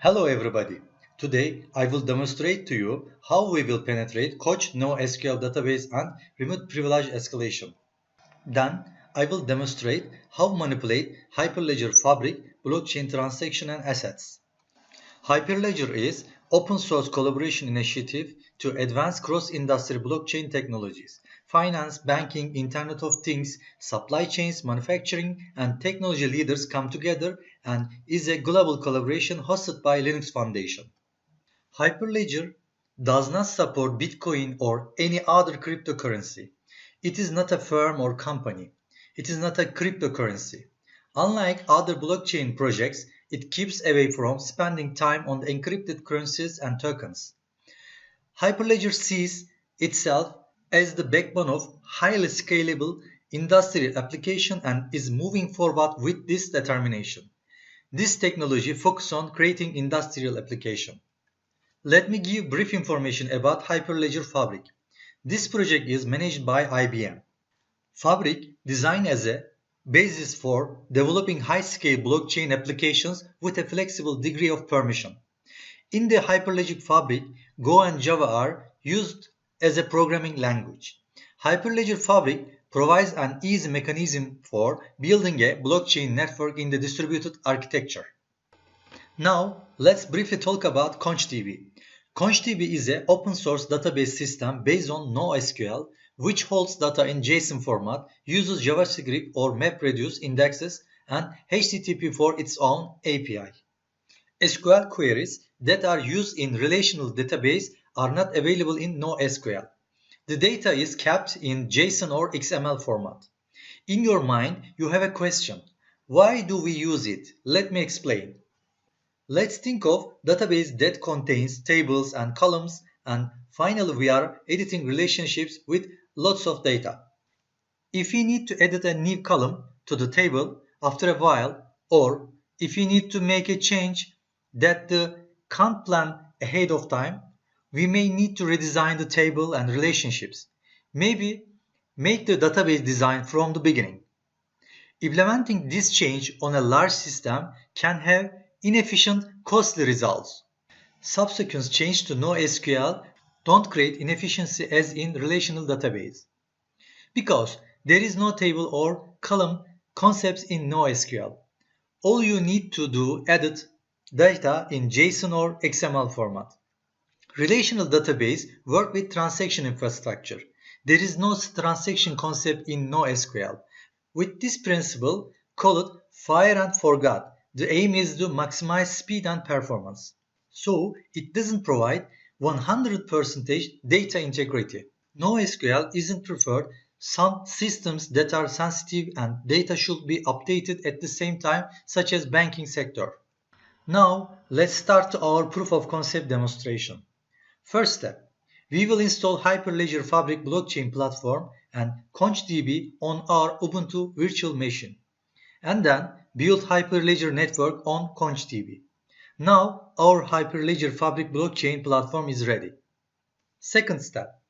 Hello everybody. Today I will demonstrate to you how we will penetrate Coach NoSQL database and remove privilege escalation. Then I will demonstrate how manipulate Hyperledger Fabric, blockchain transaction and assets. Hyperledger is open source collaboration initiative to advance cross-industry blockchain technologies. Finance, banking, Internet of Things, supply chains, manufacturing, and technology leaders come together and is a global collaboration hosted by Linux Foundation. Hyperledger does not support Bitcoin or any other cryptocurrency. It is not a firm or company. It is not a cryptocurrency. Unlike other blockchain projects, it keeps away from spending time on encrypted currencies and tokens. Hyperledger sees itself as the backbone of highly scalable industrial application and is moving forward with this determination. This technology focuses on creating industrial application. Let me give brief information about Hyperledger Fabric. This project is managed by IBM. Fabric designed as a basis for developing high-scale blockchain applications with a flexible degree of permission. In the Hyperledger Fabric, Go and Java are used as a programming language. Hyperledger Fabric provides an easy mechanism for building a blockchain network in the distributed architecture. Now, let's briefly talk about couchdb. couchdb is an open-source database system based on NoSQL, which holds data in JSON format, uses JavaScript or MapReduce indexes, and HTTP for its own API. SQL queries that are used in relational database are not available in NoSQL. The data is kept in JSON or XML format. In your mind, you have a question. Why do we use it? Let me explain. Let's think of database that contains tables and columns, and finally we are editing relationships with lots of data. If we need to edit a new column to the table after a while, or if we need to make a change that the can't plan ahead of time, we may need to redesign the table and relationships. Maybe make the database design from the beginning. Implementing this change on a large system can have inefficient, costly results. Subsequent change to NoSQL don't create inefficiency as in relational database, because there is no table or column concepts in NoSQL. All you need to do edit data in JSON or XML format. Relational database work with transaction infrastructure. There is no transaction concept in NoSQL. With this principle, call it fire and forget. The aim is to maximize speed and performance. So, it doesn't provide 100% data integrity. NoSQL isn't preferred. Some systems that are sensitive and data should be updated at the same time, such as banking sector. Now, let's start our proof of concept demonstration. First step, we will install Hyperledger Fabric blockchain platform and couchdb on our Ubuntu virtual machine, and then build Hyperledger network on couchdb. Now our Hyperledger Fabric blockchain platform is ready. Second step,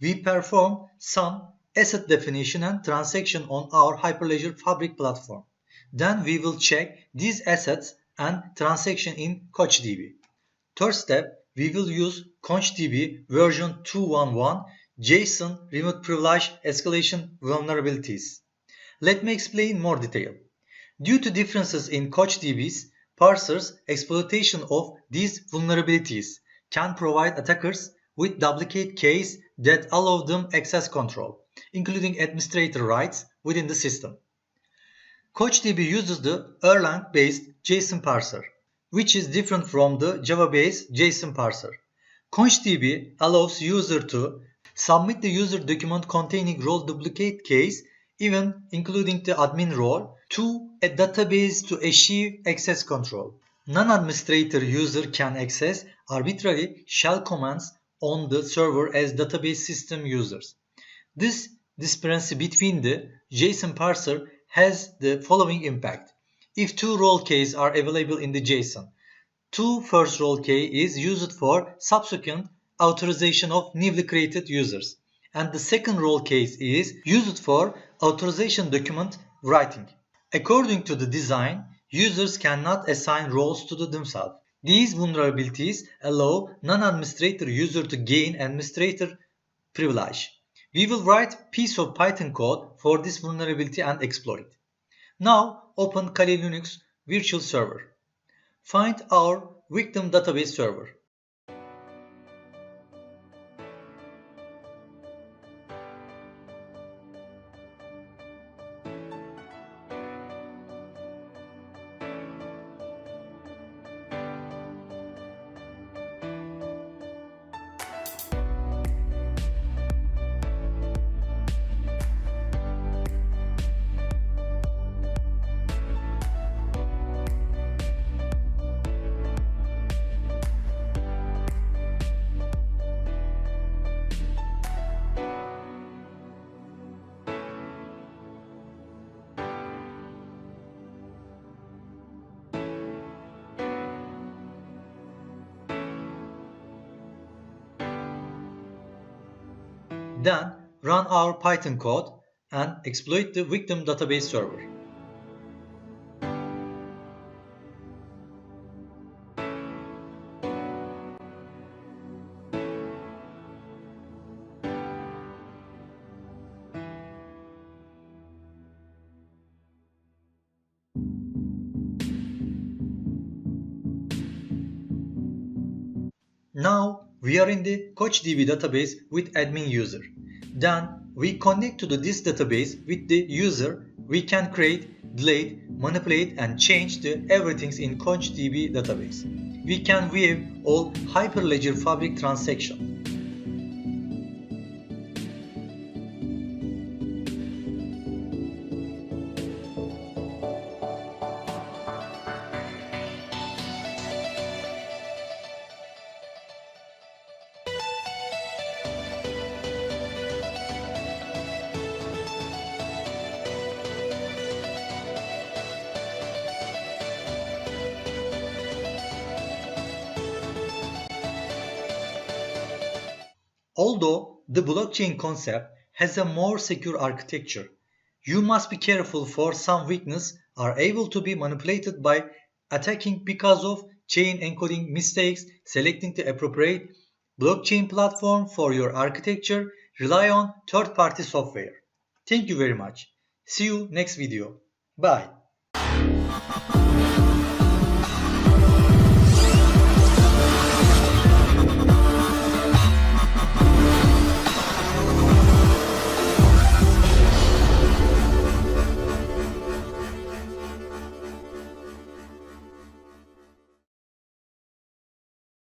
we perform some asset definition and transaction on our Hyperledger Fabric platform. Then we will check these assets and transaction in couchdb. Third step, we will use couchdb version 2.1 JSON remote privilege escalation vulnerabilities. Let me explain more detail. Due to differences in couchdb's parsers, exploitation of these vulnerabilities can provide attackers with duplicate keys that allow them access control, including administrator rights within the system. couchdb uses the Erlang-based JSON parser, which is different from the Java-based JSON parser. couchdb allows user to submit the user document containing role duplicate keys, even including the admin role, to a database to achieve access control. Non-administrator user can access arbitrary shell commands on the server as database system users. This disparity between the JSON parser has the following impact. If two role keys are available in the JSON, two first role key is used for subsequent authorization of newly created users, and the second role case is used for authorization document writing. According to the design, users cannot assign roles to themselves. These vulnerabilities allow non-administrator user to gain administrator privilege. We will write piece of Python code for this vulnerability and exploit. Now open Kali Linux virtual server. Find our victim database server. Then run our Python code and exploit the victim database server. Now we are in the couchdb database with admin user. Then we connect to this database with the user. We can create, delete, manipulate and change the everything in couchdb database. We can view all Hyperledger fabric transactions. Although the blockchain concept has a more secure architecture, you must be careful for some weaknesses are able to be manipulated by attacking because of chain encoding mistakes. Selecting the appropriate blockchain platform for your architecture, rely on third-party software. Thank you very much. See you next video. Bye.